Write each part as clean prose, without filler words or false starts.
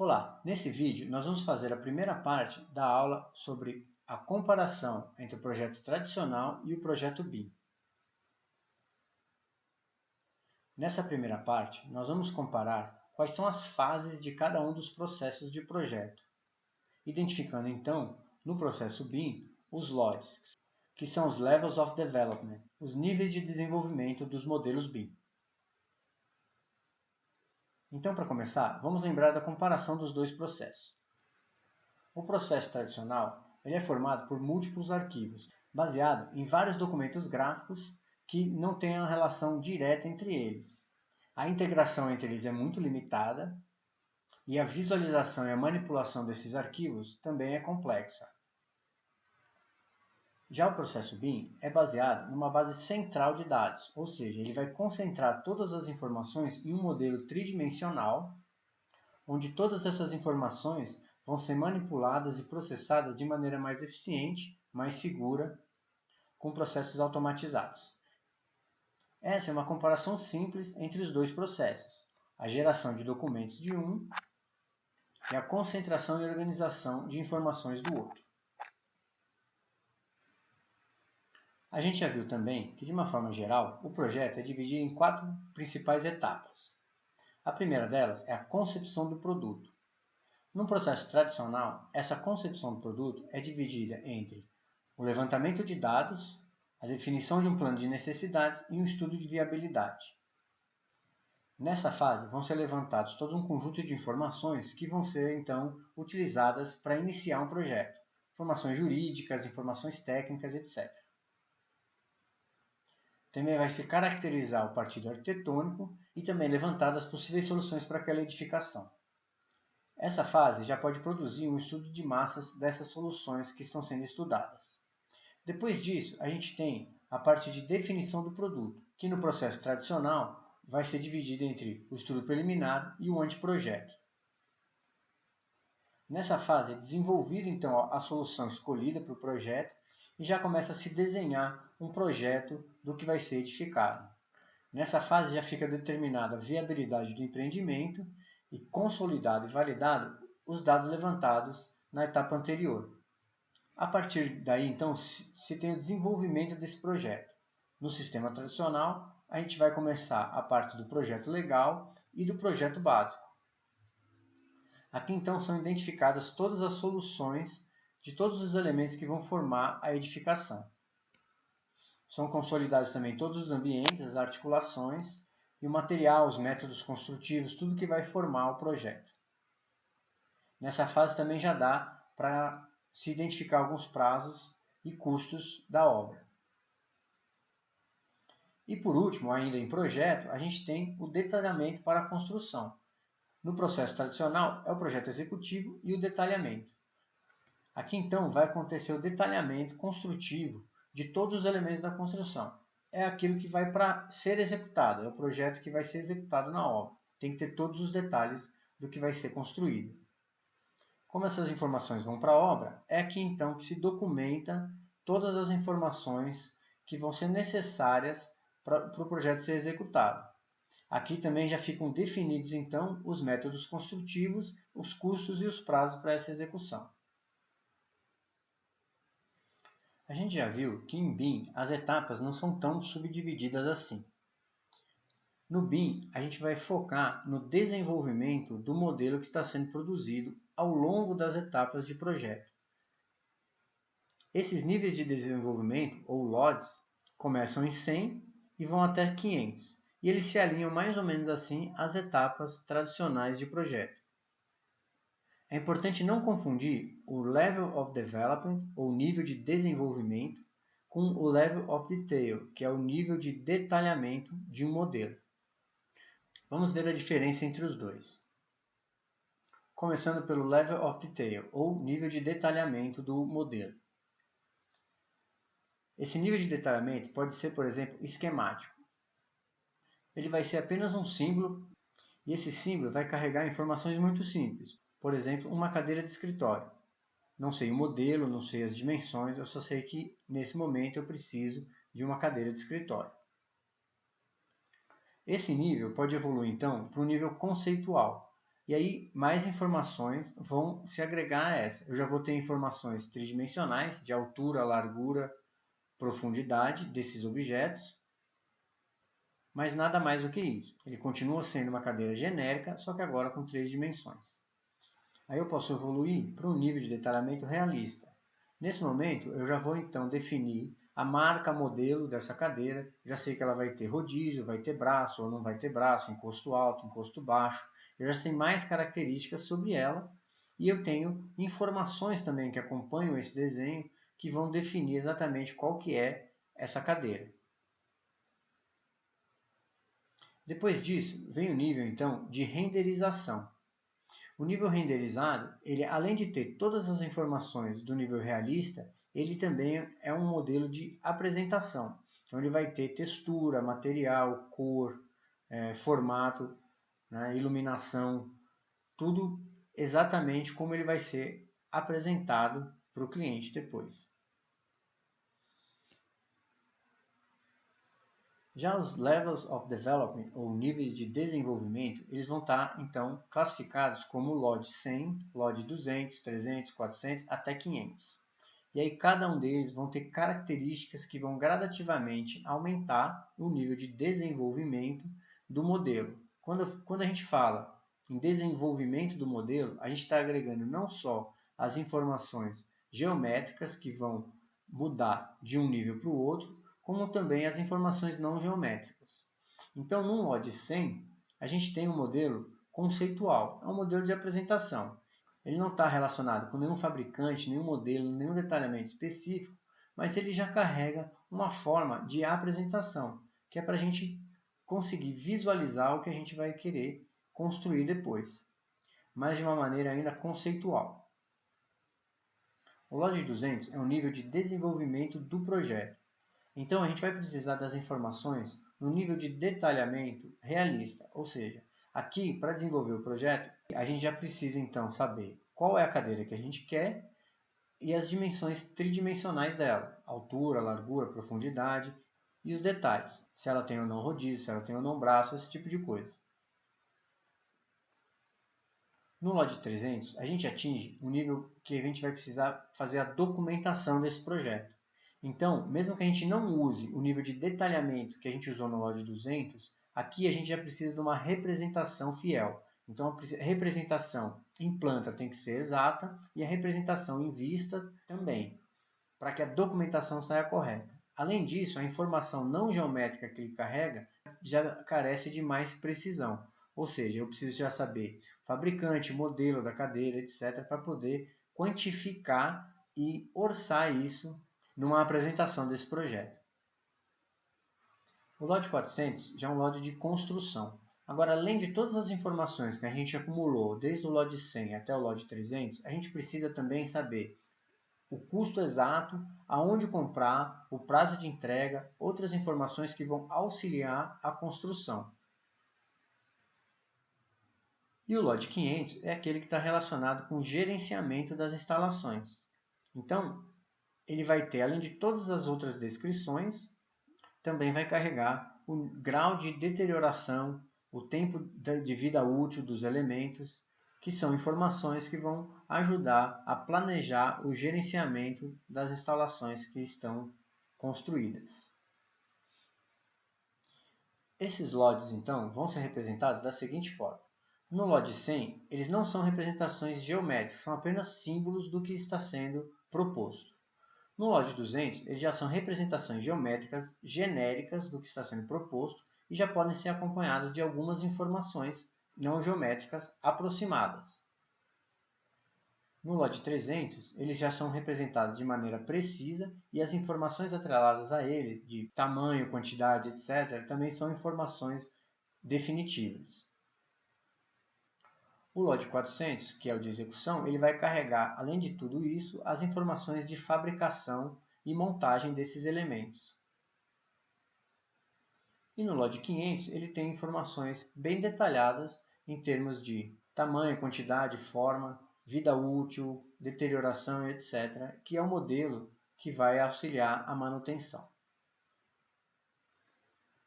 Olá, nesse vídeo nós vamos fazer a primeira parte da aula sobre a comparação entre o projeto tradicional e o projeto BIM. Nessa primeira parte, nós vamos comparar quais são as fases de cada um dos processos de projeto, identificando então, no processo BIM, os LODs, que são os Levels of Development, os níveis de desenvolvimento dos modelos BIM. Então, para começar, vamos lembrar da comparação dos dois processos. O processo tradicional ele é formado por múltiplos arquivos, baseado em vários documentos gráficos que não têm uma relação direta entre eles. A integração entre eles é muito limitada e a visualização e a manipulação desses arquivos também é complexa. Já o processo BIM é baseado numa base central de dados, ou seja, ele vai concentrar todas as informações em um modelo tridimensional, onde todas essas informações vão ser manipuladas e processadas de maneira mais eficiente, mais segura, com processos automatizados. Essa é uma comparação simples entre os dois processos, a geração de documentos de um e a concentração e organização de informações do outro. A gente já viu também que, de uma forma geral, o projeto é dividido em 4 principais etapas. A primeira delas é a concepção do produto. No processo tradicional, essa concepção do produto é dividida entre o levantamento de dados, a definição de um plano de necessidades e um estudo de viabilidade. Nessa fase, vão ser levantados todo um conjunto de informações que vão ser, então, utilizadas para iniciar um projeto. Informações jurídicas, informações técnicas, etc. Também vai se caracterizar o partido arquitetônico e também levantadas possíveis soluções para aquela edificação. Essa fase já pode produzir um estudo de massas dessas soluções que estão sendo estudadas. Depois disso, a gente tem a parte de definição do produto, que no processo tradicional vai ser dividida entre o estudo preliminar e o anteprojeto. Nessa fase é desenvolvida então a solução escolhida para o projeto e já começa a se desenhar um projeto do que vai ser edificado. Nessa fase já fica determinada a viabilidade do empreendimento e consolidado e validado os dados levantados na etapa anterior. A partir daí, então, se tem o desenvolvimento desse projeto. No sistema tradicional, a gente vai começar a parte do projeto legal e do projeto básico. Aqui, então, são identificadas todas as soluções de todos os elementos que vão formar a edificação. São consolidados também todos os ambientes, as articulações e o material, os métodos construtivos, tudo que vai formar o projeto. Nessa fase também já dá para se identificar alguns prazos e custos da obra. E por último, ainda em projeto, a gente tem o detalhamento para a construção. No processo tradicional, é o projeto executivo e o detalhamento. Aqui então vai acontecer o detalhamento construtivo de todos os elementos da construção. É aquilo que vai para ser executado, é o projeto que vai ser executado na obra. Tem que ter todos os detalhes do que vai ser construído. Como essas informações vão para a obra, é aqui então que se documenta todas as informações que vão ser necessárias para o projeto ser executado. Aqui também já ficam definidos então os métodos construtivos, os custos e os prazos para essa execução. A gente já viu que em BIM as etapas não são tão subdivididas assim. No BIM, a gente vai focar no desenvolvimento do modelo que está sendo produzido ao longo das etapas de projeto. Esses níveis de desenvolvimento, ou LODs, começam em 100 e vão até 500, e eles se alinham mais ou menos assim às etapas tradicionais de projeto. É importante não confundir o Level of Development, ou nível de desenvolvimento, com o Level of Detail, que é o nível de detalhamento de um modelo. Vamos ver a diferença entre os dois. Começando pelo Level of Detail, ou nível de detalhamento do modelo. Esse nível de detalhamento pode ser, por exemplo, esquemático. Ele vai ser apenas um símbolo, e esse símbolo vai carregar informações muito simples. Por exemplo, uma cadeira de escritório. Não sei o modelo, não sei as dimensões, eu só sei que nesse momento eu preciso de uma cadeira de escritório. Esse nível pode evoluir então para um nível conceitual. E aí mais informações vão se agregar a essa. Eu já vou ter informações tridimensionais de altura, largura, profundidade desses objetos, mas nada mais do que isso. Ele continua sendo uma cadeira genérica, só que agora com 3 dimensões. Aí eu posso evoluir para um nível de detalhamento realista. Nesse momento, eu já vou então definir a marca modelo dessa cadeira. Já sei que ela vai ter rodízio, vai ter braço ou não vai ter braço, encosto alto, encosto baixo. Eu já sei mais características sobre ela e eu tenho informações também que acompanham esse desenho que vão definir exatamente qual que é essa cadeira. Depois disso, vem o nível então de renderização. O nível renderizado, ele além de ter todas as informações do nível realista, ele também é um modelo de apresentação. Então ele vai ter textura, material, cor, formato, né, iluminação, tudo exatamente como ele vai ser apresentado para o cliente depois. Já os Levels of Development, ou níveis de desenvolvimento, eles vão estar, então, classificados como LOD 100, LOD 200, 300, 400, até 500. E aí cada um deles vão ter características que vão gradativamente aumentar o nível de desenvolvimento do modelo. Quando a gente fala em desenvolvimento do modelo, a gente está agregando não só as informações geométricas que vão mudar de um nível para o outro, como também as informações não geométricas. Então, no LOD 100, a gente tem um modelo conceitual, é um modelo de apresentação. Ele não está relacionado com nenhum fabricante, nenhum modelo, nenhum detalhamento específico, mas ele já carrega uma forma de apresentação, que é para a gente conseguir visualizar o que a gente vai querer construir depois, mas de uma maneira ainda conceitual. O LOD 200 é um nível de desenvolvimento do projeto. Então a gente vai precisar das informações no nível de detalhamento realista, ou seja, aqui para desenvolver o projeto, a gente já precisa então saber qual é a cadeira que a gente quer e as dimensões tridimensionais dela, altura, largura, profundidade e os detalhes, se ela tem ou não rodízio, se ela tem ou não braço, esse tipo de coisa. No LOD 300, a gente atinge um nível que a gente vai precisar fazer a documentação desse projeto. Então, mesmo que a gente não use o nível de detalhamento que a gente usou no LOD 200, aqui a gente já precisa de uma representação fiel. Então, a representação em planta tem que ser exata e a representação em vista também, para que a documentação saia correta. Além disso, a informação não geométrica que ele carrega já carece de mais precisão. Ou seja, eu preciso já saber fabricante, modelo da cadeira, etc., para poder quantificar e orçar isso numa apresentação desse projeto. O LOD 400 já é um LOD de construção. Agora, além de todas as informações que a gente acumulou desde o LOD 100 até o LOD 300, a gente precisa também saber o custo exato, aonde comprar, o prazo de entrega, outras informações que vão auxiliar a construção. E o LOD 500 é aquele que está relacionado com o gerenciamento das instalações. Então, ele vai ter, além de todas as outras descrições, também vai carregar o grau de deterioração, o tempo de vida útil dos elementos, que são informações que vão ajudar a planejar o gerenciamento das instalações que estão construídas. Esses LODs, então, vão ser representados da seguinte forma. No LOD 100, eles não são representações geométricas, são apenas símbolos do que está sendo proposto. No LOD 200, eles já são representações geométricas genéricas do que está sendo proposto e já podem ser acompanhadas de algumas informações não geométricas aproximadas. No LOD 300, eles já são representados de maneira precisa e as informações atreladas a ele, de tamanho, quantidade, etc., também são informações definitivas. O LOD 400, que é o de execução, ele vai carregar, além de tudo isso, as informações de fabricação e montagem desses elementos. E no LOD 500, ele tem informações bem detalhadas em termos de tamanho, quantidade, forma, vida útil, deterioração, etc., que é o modelo que vai auxiliar a manutenção.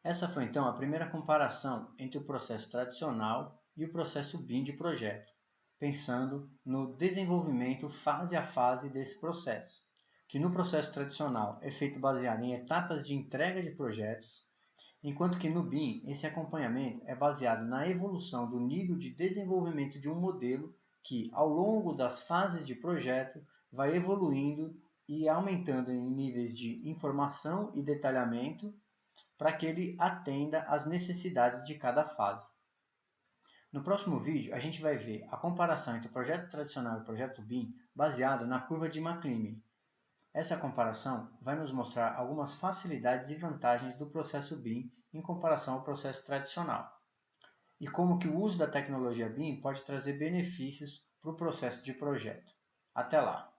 Essa foi então a primeira comparação entre o processo tradicional e o processo BIM de projeto, pensando no desenvolvimento fase a fase desse processo, que no processo tradicional é feito baseado em etapas de entrega de projetos, enquanto que no BIM esse acompanhamento é baseado na evolução do nível de desenvolvimento de um modelo que, ao longo das fases de projeto, vai evoluindo e aumentando em níveis de informação e detalhamento para que ele atenda às necessidades de cada fase. No próximo vídeo, a gente vai ver a comparação entre o projeto tradicional e o projeto BIM baseado na curva de McLean. Essa comparação vai nos mostrar algumas facilidades e vantagens do processo BIM em comparação ao processo tradicional, e como que o uso da tecnologia BIM pode trazer benefícios para o processo de projeto. Até lá!